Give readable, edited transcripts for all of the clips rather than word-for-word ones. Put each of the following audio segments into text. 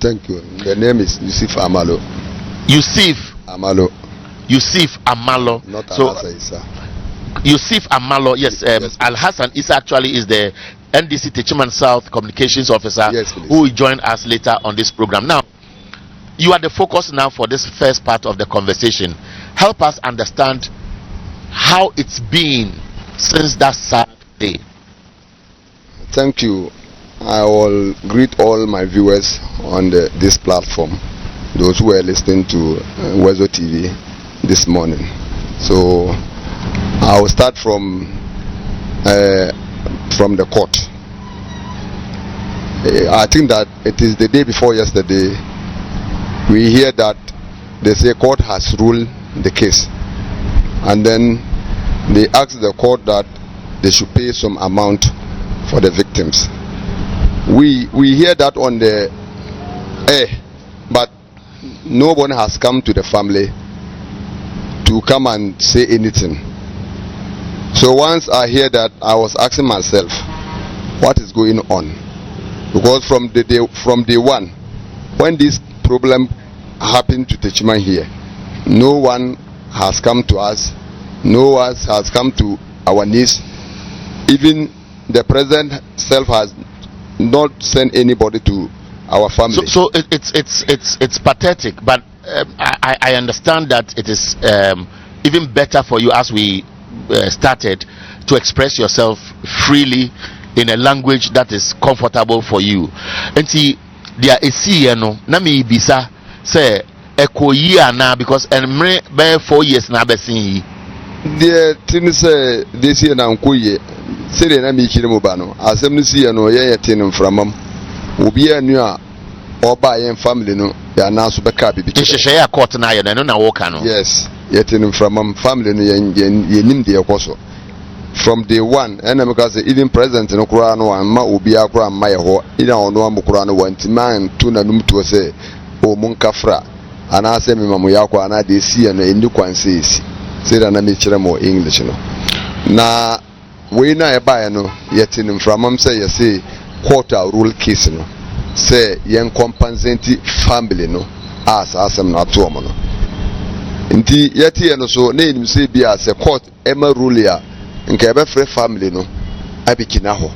Thank you. The name is Yusuf Amalo. Yusuf Amalo. Yusuf Amalo. Not so Al-Hassan Issa. Yusuf Amalo, yes. Yes, Al-Hassan Issa actually is the NDC Techiman South Communications Officer, yes, who will join us later on this program. Now, you are the focus now for this first part of the conversation. Help us understand how it's been since that sad day. Thank you. I will greet all my viewers on this platform, those who are listening to Wezo TV this morning. So I will start from the court. I think that it is the day before yesterday we hear that they say court has ruled the case, and then they ask the court that they should pay some amount for the victims. We hear that on the air, but no one has come to the family to come and say anything. So once I hear that, I was asking myself, what is going on? Because from day one, when this problem happened to Techiman here, no one has come to us, no one has come to our needs. Even the president self has not sent anybody to our family. So it's pathetic, but I understand that it is even better for you, as we started, to express yourself freely in a language that is comfortable for you. And see, there is no na me bisa say eko year now, because and by 4 years now be seen. The thing say this year na nkoye say na me chire mo ba no asem no si no ye tin mframam obi anu a oba ye family no ya na so be ka bibi chehye ya court na ye no na wo ka no. Yes, ye tin mframam family no ye nim de ekoso from day one. And because even president no kura no amma obi akura amma ye ho ina ono amukura no wanti man tu na num to say o mun kafra ana se me mamu yakwa ana de si no endi kwanse esi say na me kire mo English no na we na e ba no yeti nim framam say ye say court rule case no say yen compensate family no as asem na to mo no nti yeti no so na enim say bia say court ema rule ya nke ebe free family no abikina ho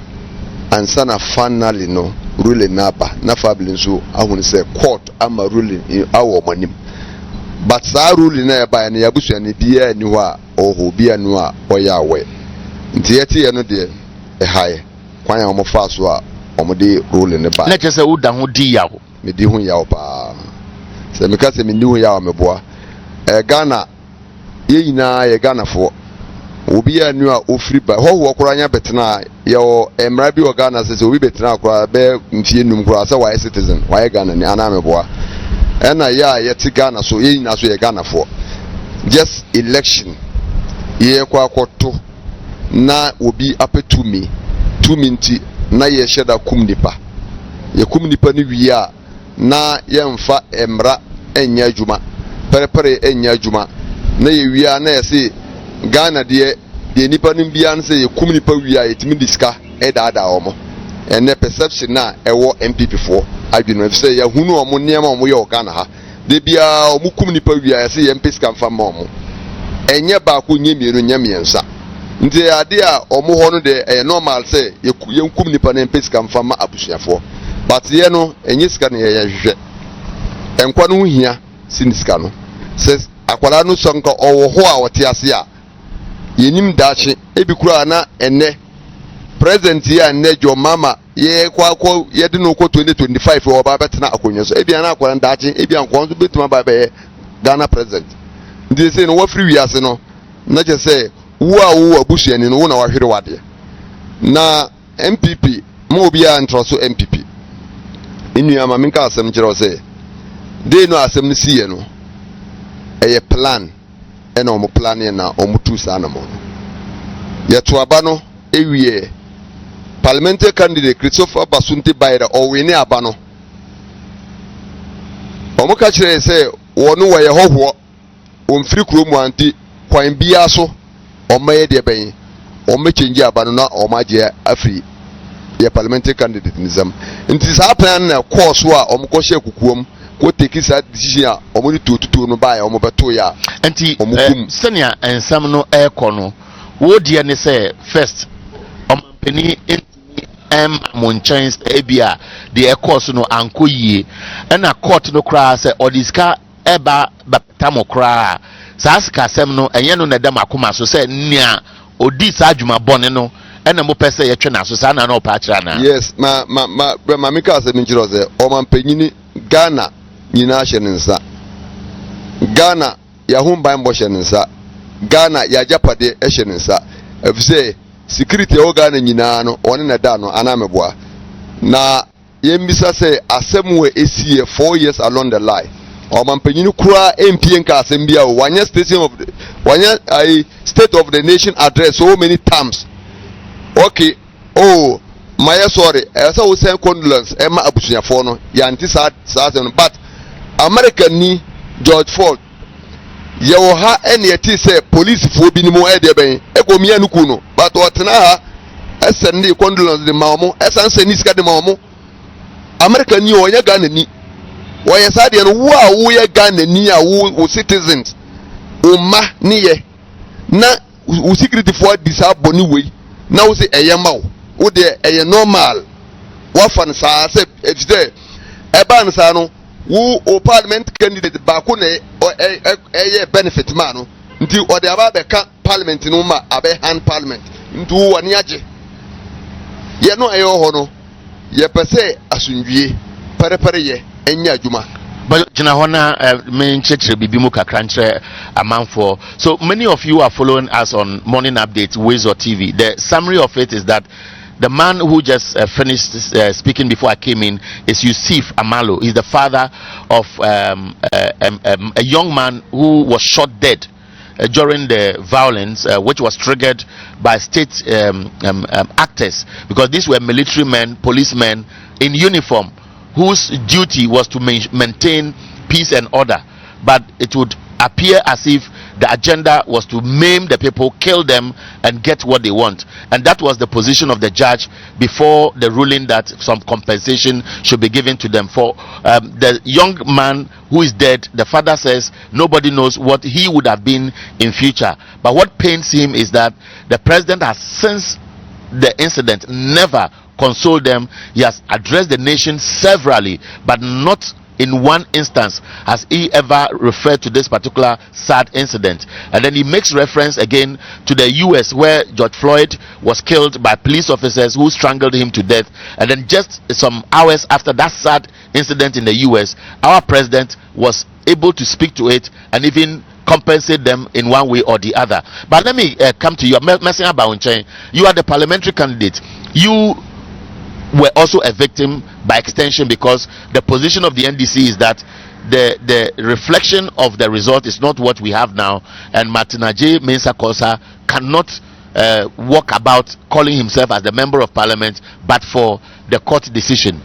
ansa na finally no rule na ba na family so ahun say court ama ruling awo manim. But sa ruling na eba na yabusu ne bia ni ho a oho bia no a oyawe nti yeti no de e hae kwan a mo fa so a omo de ruling ne ba na chese wo da ho di yawo me di ho yawo pa se me ka se me ni ho yawo me boa Ghana ye nyina ye Ghana fo obi anu a ofri ba ho kora nya betena yo emra bi o Ghana se obi betena kora be mfie num kora se why citizen why Ghana ni ana me boa ena ya yeti Ghana so ye nyina so ye Ghana fo just election ye kwa akoto na obi apetumi nti na ye sheda kum nipa ni wi a na ye mfa emra enya adwuma perepere enya adwuma na ye wi a na ye se Ghana de nipa nim bia no say yekum nipa wi a yetimi diska edaada omo ene perception na ewo NPP fo adwino say ya hunu omo niam omo ye Ghana ha de bia omo kum nipa wi a say MP ska mfa ma omo enye ba ko nye mienu nya miensa nti ade a omo ho no de normal say yenkum nipa na MP ska mfa ma abusuafo but ye no enye ska na ye hwehwe enkwa no hia siniska no says akwara no sonka owo ho a wote ase a yenim dachi ebikura na enne president ya nne jo mama ye kwa ye de no ko 2025 oba betena akonyo so ebia na akwara dachi ebia nkon so betuma ba be Ghana president ndi say no wo free wiase no na je say wo abusuani no wo na wahwere wade na NPP mo bia ntroso NPP inu ama minka asem kire o say de no asem ni siye no eye plan ena omo plan na omo tu sa na mo yeto aba no ewie parliamentary candidate Christopher Basunti Baira o we ni aba no omo ka kire say wono wo ye hoho omfiri kurom anti kwan bia so omo ye de ben omo change aba no na omo age afri ye parliamentary candidate nizam nti sa plan na course wa omko hye kukuom ko take sa decision a omoni tututu no ba ya omobeto ya enti senior ensam no ekono wo die ne say first ompani monchans ebia the course no anko yie na court no kra say odiska eba batamo kra saska sem no enye no na dem akoma so say nia odi sa adwuma bone no ena mo pese ye twe na so sa na na opa kira na yes ma mika se minjiro ze o mampanyini Ghana nyina hye nsa Ghana ya humban bo hye nsa Ghana ya japade hye nsa efse security o Ghana nyina no one na da no anameboa na yembisa se asemwe esie 4 years along the line o mampanyini kura MP nka asembia o wanya state of the nation address so many times. Okay, oh, my sorry, I saw send condolence, Emma Abusia Fono, Yanti Sad, but American ni George Ford. You ha any say police for binimo edebe, Eko Mianukuno, but what na send the condolence the Mamo, Saniska the Mamo. American ni oya Ghana ni. Why Sadian, wow, we are Ghana ni who citizens. Uma niye na security for disaboni way. Now say a yamau, wo de a normal. Wafan sa se if there Eban Sano, who o parliament candidate Bakune or a benefit mano until or the Ababe parliament in Uma Abe hand parliament into one yaje. Ye no ayo hono, ye per se asunjie, pare ye, enya juma. But Jinahona main church Bibimuka Cranche amount for. So many of you are following us on Morning Updates, Wezo TV. The summary of it is that the man who just finished speaking before I came in is Yusuf Amalo. He's the father of a young man who was shot dead during the violence, which was triggered by state actors, because these were military men, policemen in uniform, whose duty was to maintain peace and order, but it would appear as if the agenda was to maim the people, kill them, and get what they want. And that was the position of the judge before the ruling that some compensation should be given to them. For the young man who is dead, the father says nobody knows what he would have been in future. But what pains him is that the president has, since the incident, never consoled them. He has addressed the nation severally, but not in one instance has he ever referred to this particular sad incident. And then he makes reference again to the US, where George Floyd was killed by police officers who strangled him to death. And then just some hours after that sad incident in the US, our president was able to speak to it and even compensate them in one way or the other. But let me come to you. Messing about you are the parliamentary candidate. You were also a victim by extension, because the position of the NDC is that the reflection of the result is not what we have now, and Martina J. Mensah Kosa cannot walk about calling himself as the member of parliament but for the court decision.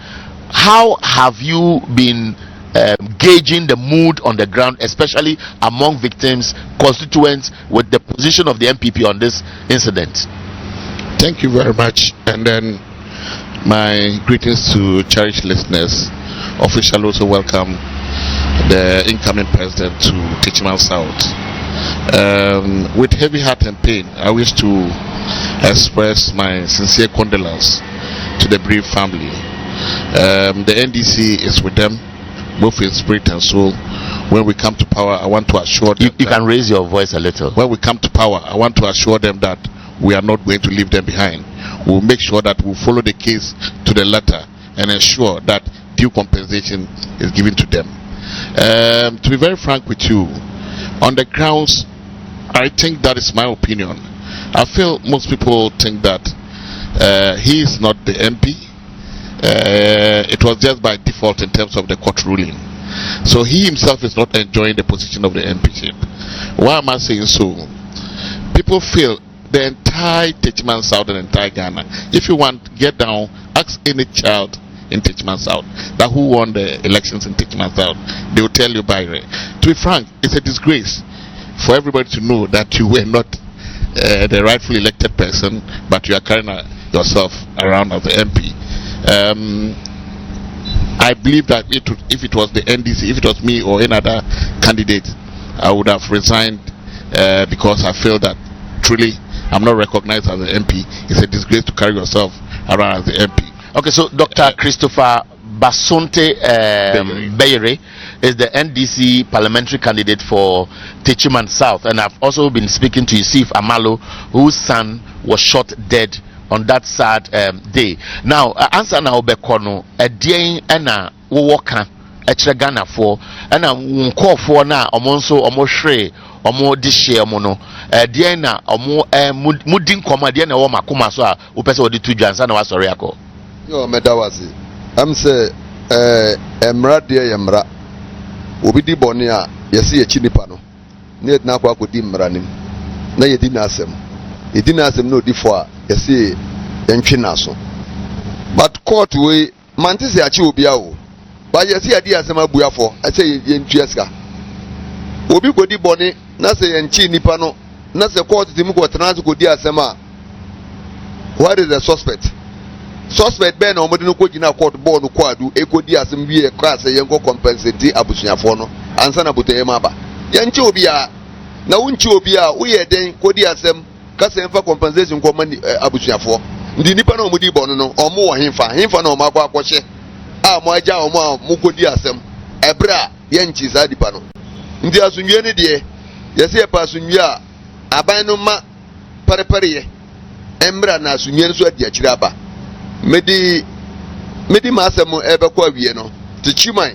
How have you been gauging the mood on the ground, especially among victims, constituents, with the position of the NPP on this incident? Thank you very much, and then my greetings to cherished listeners. Officially also welcome the incoming president to Techiman South. With heavy heart and pain, I wish to express my sincere condolence to the bereaved family. The NDC is with them, both in spirit and soul. When we come to power, I want to assure them you can raise your voice a little. When we come to power, I want to assure them that we are not going to leave them behind. We'll make sure that we'll follow the case to the letter and ensure that due compensation is given to them. To be very frank with you, on the grounds, I think that is my opinion. I feel most people think that he is not the MP. It was just by default in terms of the court ruling. So he himself is not enjoying the position of the MPship. Why am I saying so? People feel the entire Techiman South and entire Ghana, if you want, get down, ask any child in Techiman South that who won the elections in Techiman South, they will tell you by to be frank, it's a disgrace for everybody to know that you were not the rightfully elected person, but you are carrying a yourself around as the MP. I believe that if it was the NDC, if it was me or any other candidate, I would have resigned because I feel that truly I'm not recognized as an MP. It's a disgrace to carry yourself around as the MP. Okay, so Dr. Christopher Basonte Bayere is the NDC parliamentary candidate for Techiman South, and I've also been speaking to Yusuf Amalo, whose son was shot dead on that sad day. Now, answer now Bekono, a day and a woka, a Ghana for, and a call for now, omonso, omoshre, omo dishe omono, a diana, omo mudding comedian or makuma, so upeso di 2 Jansan was Oriako. Yo, Medawasi. I'm say, Emra dear Emra. Obidi Bonia, yesi a chinipano. Net na kwa kudi mranim. Na ye didn't ask him. He didn't ask him no before, yesi enchinaso. But court way, Mantisi achi ubiao. But yesi adia sema buyafo, I say yentueska. Obi kodi boni, na se yenchi nipano, na se court timuko transu kodi asema. What is the suspect? Suspect ben omo no ko gina court board no kwadu ekodi asem wie class yenko compensate abusuafo no ansa na botoye maba yenche obi a na wunchi obi a wo ye den kodi asem kasa enfa compensation ko mani abusuafo ndi nipa na omo di bono no omo wo hemfa na omo akwa akwhye a mo aja omo a mo kodi asem ebra yenchi za dipa no ndi asunwie ne de yesi e pa asunwie a aban no ma parepare ye embra na asunwie so adi akire aba medi masem ebe kwa wie no Techiman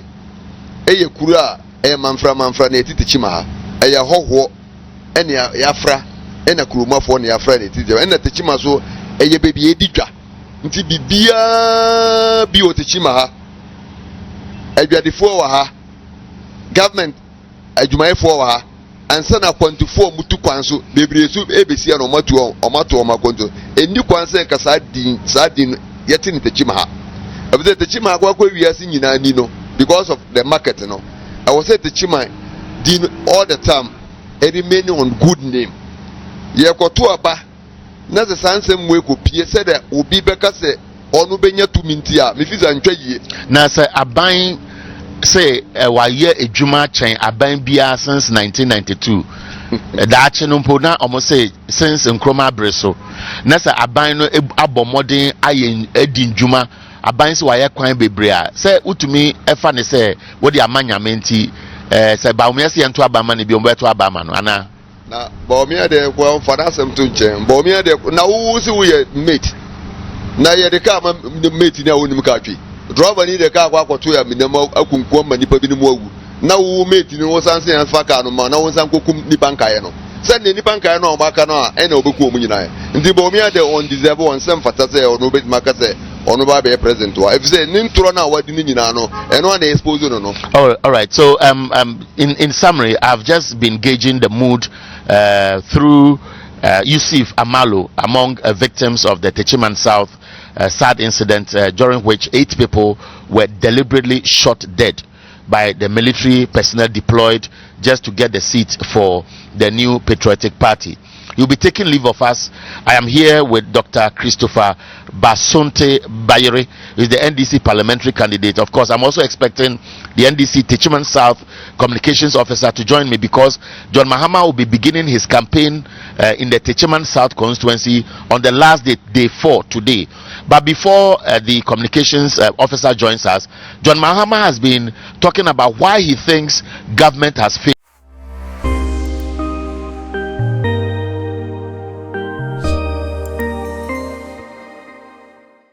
eye kuru a manfra na eti Techima ha eye hoho ene yafra ene kurumafo ne yafra ne eti ene Techima so eye bebi edidwa nti bibia bi o Techima ha adwadefo wa ha government adwumayefo wa ha ansa na kwantifo mutu kwan so bebre so ebesi na omato omakonto eni kwan se ka sadin yeti ni Techima ha ebze Techima akwa wiase nyina ni no because of the market no I was say Techiman din all the time remain on good name ye koto aba na se sansem we ko pie said that obi beka se onu benya tuminti a me fiza ntwa yie na se aban say wa ye edwuma chen aban bia since 1992 da ache no mpo na omo say since nkroma breso na se aban no abomodin aye edi ndwuma aban se wa ye kwan bebre a se utumi efa ne se wo di amanyamenti se ba omo se ento abama ne bi omo beto abama no ana na ba omo de ko fada asem to nchen ba omo de na wo si wo ye mate na ye de ka ma mate ni a wonim ka twi driver ni de ka akwa akoto ya minam akunkuo ma nipa bi ni mu awu na wo mate ni wo sanse yan fa ka no ma na wo san kokum nipa nkae no se ne nipa nkae no omaka no a ene obeku omu nyina nti ba omo de on deserve on sem fata se ono be maka se ono ba be present wa if say nin tro na wadi ni nyina no eno na expose no no. All right, so in summary, I've just been gauging the mood through Yusuf Amalo among victims of the Techiman South sad incident during which 8 people were deliberately shot dead by the military personnel deployed just to get the seat for the new patriotic party. You'll be taking leave of us. I am here with Dr. Christopher Basonte Bayere, who is the NDC parliamentary candidate. Of course, I'm also expecting the NDC Techiman South communications officer to join me because John Mahama will be beginning his campaign in the Techiman South constituency on the last day, day 4 today. But before the communications officer joins us, John Mahama has been talking about why he thinks government has failed.